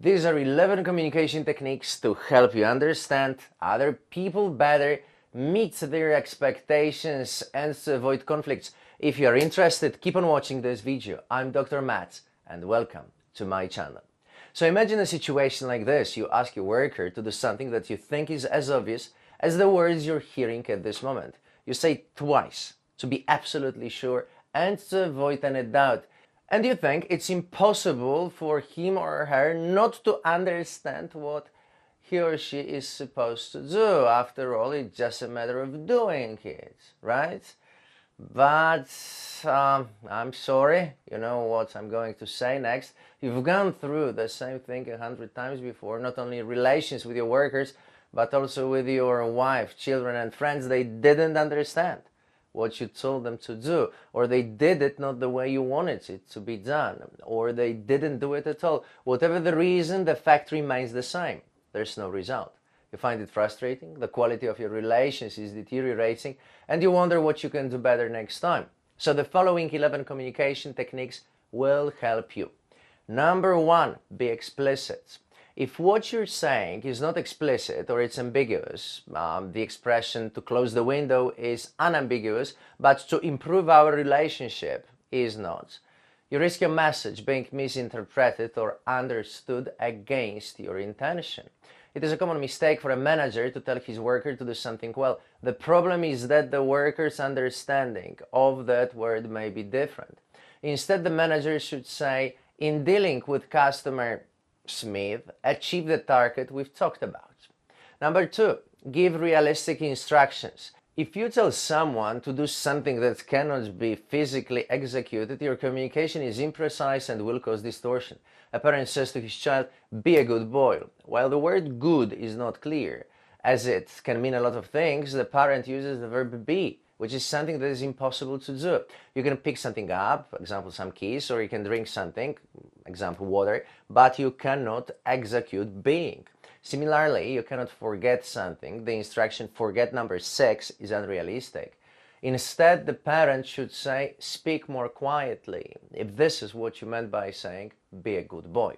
These are 11 communication techniques to help you understand other people better, meet their expectations, and to avoid conflicts. If you are interested, keep on watching this video. I'm Dr. Matt, and welcome to my channel. So imagine a situation like this. You ask your worker to do something that you think is as obvious as the words you're hearing at this moment. You say it twice to be absolutely sure and to avoid any doubt. And you think it's impossible for him or her not to understand what he or she is supposed to do. After all, it's just a matter of doing it, right? But I'm sorry, you know what I'm going to say next. You've gone through the same thing 100 times before, not only relations with your workers, but also with your wife, children, and friends. They didn't understand what you told them to do, or they did it not the way you wanted it to be done, or they didn't do it at all. Whatever the reason, the fact remains the same. There's no result. You find it frustrating, the quality of your relations is deteriorating, and you wonder what you can do better next time. So the following 11 communication techniques will help you. Number 1, be explicit. If what you're saying is not explicit or it's ambiguous, the expression to close the window is unambiguous, but to improve our relationship is not. You risk your message being misinterpreted or understood against your intention. It is a common mistake for a manager to tell his worker to do something well. The problem is that the worker's understanding of that word may be different. Instead, the manager should say, in dealing with customer Smith, achieve the target we've talked about. Number 2, give realistic instructions. If you tell someone to do something that cannot be physically executed, your communication is imprecise and will cause distortion. A parent says to his child, be a good boy. While the word good is not clear, as it can mean a lot of things, the parent uses the verb be, which is something that is impossible to do. You can pick something up, for example, some keys, or you can drink something, example, water, but you cannot execute being. Similarly, you cannot forget something. The instruction forget number 6 is unrealistic. Instead, the parent should say, speak more quietly, if this is what you meant by saying, be a good boy.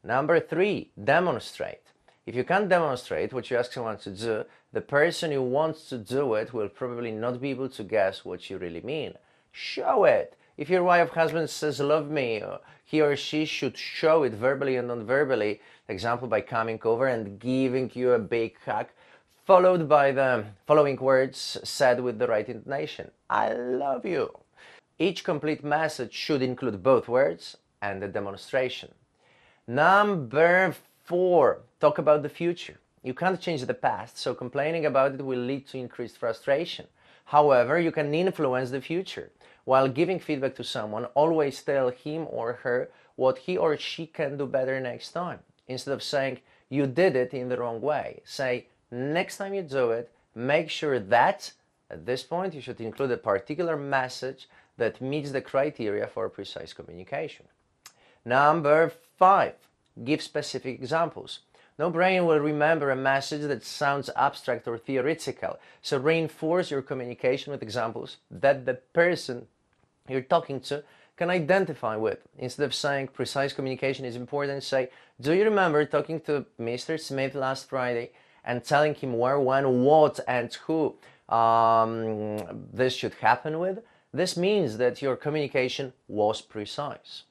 Number 3, demonstrate. If you can't demonstrate what you ask someone to do, the person who wants to do it will probably not be able to guess what you really mean. Show it. If your wife or husband says love me, he or she should show it verbally and non-verbally. Example, by coming over and giving you a big hug, followed by the following words said with the right intonation. I love you. Each complete message should include both words and a demonstration. Number 4, talk about the future. You can't change the past, so complaining about it will lead to increased frustration. However, you can influence the future. While giving feedback to someone, always tell him or her what he or she can do better next time. Instead of saying, you did it in the wrong way, say, next time you do it, make sure that, at this point, you should include a particular message that meets the criteria for precise communication. Number 5, give specific examples. No brain will remember a message that sounds abstract or theoretical, so reinforce your communication with examples that the person you're talking to can identify with. Instead of saying precise communication is important, say, do you remember talking to Mr. Smith last Friday and telling him where, when, what, and who this should happen with? This means that your communication was precise.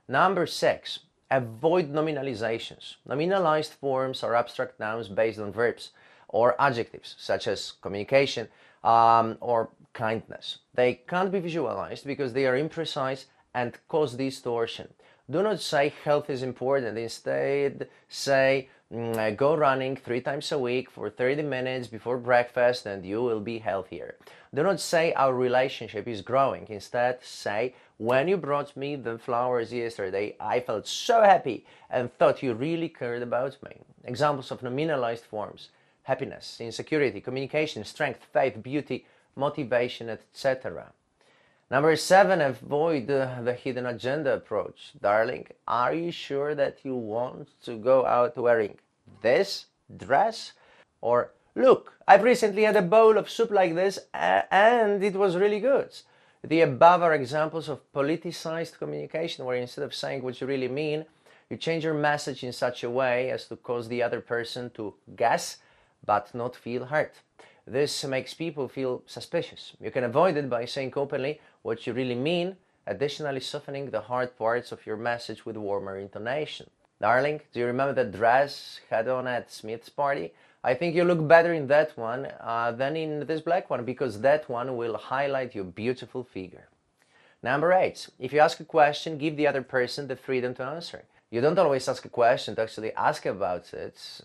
Number 6, avoid nominalizations. Nominalized forms are abstract nouns based on verbs or adjectives, such as communication or kindness. They can't be visualized because they are imprecise and cause distortion. Do not say health is important. Instead, say go running 3 times a week for 30 minutes before breakfast and you will be healthier. Do not say our relationship is growing. Instead, say, when you brought me the flowers yesterday, I felt so happy and thought you really cared about me. Examples of nominalized forms: happiness, insecurity, communication, strength, faith, beauty, motivation, etc. Number 7, avoid the hidden agenda approach. Darling, are you sure that you want to go out wearing this dress? Or, look, I've recently had a bowl of soup like this and it was really good. The above are examples of politicized communication, where instead of saying what you really mean, You change your message in such a way as to cause the other person to guess but not feel hurt. This makes people feel suspicious. You can avoid it by saying openly what you really mean, additionally softening the hard parts of your message with warmer intonation. Darling, do you remember that dress you had on at Smith's party? I think you look better in that one than in this black one, because that one will highlight your beautiful figure. Number 8. If you ask a question, give the other person the freedom to answer. You don't always ask a question to actually ask about it,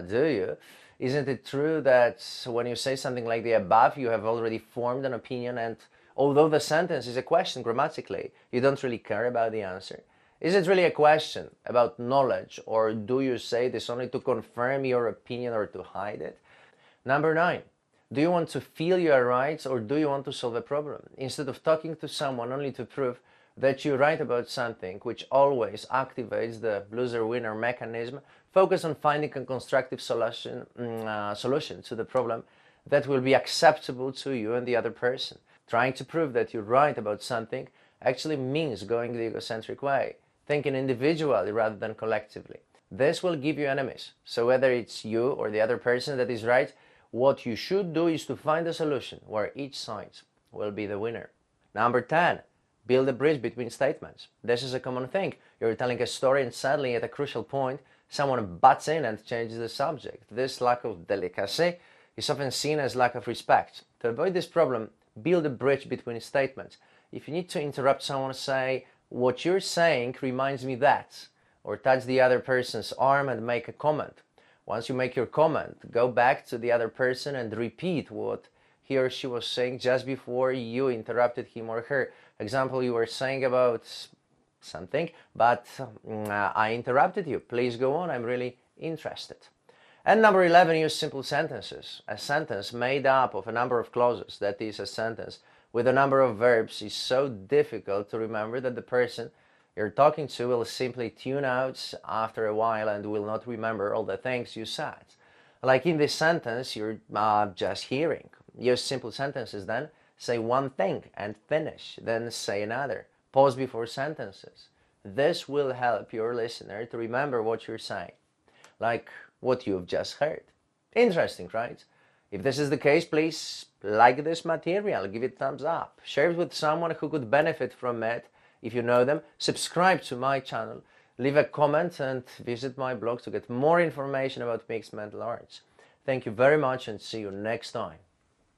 do you? Isn't it true that when you say something like the above, you have already formed an opinion, and although the sentence is a question grammatically, you don't really care about the answer? Is it really a question about knowledge, or do you say this only to confirm your opinion or to hide it? Number 9. Do you want to feel you are right, or do you want to solve a problem? Instead of talking to someone only to prove that you're right about something, which always activates the loser-winner mechanism, focus on finding a constructive solution to the problem that will be acceptable to you and the other person. Trying to prove that you're right about something actually means going the egocentric way, thinking individually rather than collectively. This will give you enemies. So whether it's you or the other person that is right, what you should do is to find a solution where each side will be the winner. Number 10. Build a bridge between statements. This is a common thing. You're telling a story and suddenly at a crucial point, someone butts in and changes the subject. This lack of delicacy is often seen as lack of respect. To avoid this problem, build a bridge between statements. If you need to interrupt someone, say, "What you're saying reminds me that," or touch the other person's arm and make a comment. Once you make your comment, go back to the other person and repeat what he or she was saying just before you interrupted him or her. Example, you were saying about something, but I interrupted you. Please go on, I'm really interested. And number 11, use simple sentences. A sentence made up of a number of clauses, that is, a sentence with a number of verbs, is so difficult to remember that the person you're talking to will simply tune out after a while and will not remember all the things you said. Like in this sentence, you're just hearing. Use simple sentences then. Say one thing and finish, then say another. Pause before sentences. This will help your listener to remember what you're saying, like what you've just heard. Interesting, right? If this is the case, please like this material, give it a thumbs up, share it with someone who could benefit from it if you know them, subscribe to my channel, leave a comment and visit my blog to get more information about mixed martial arts. Thank you very much and see you next time.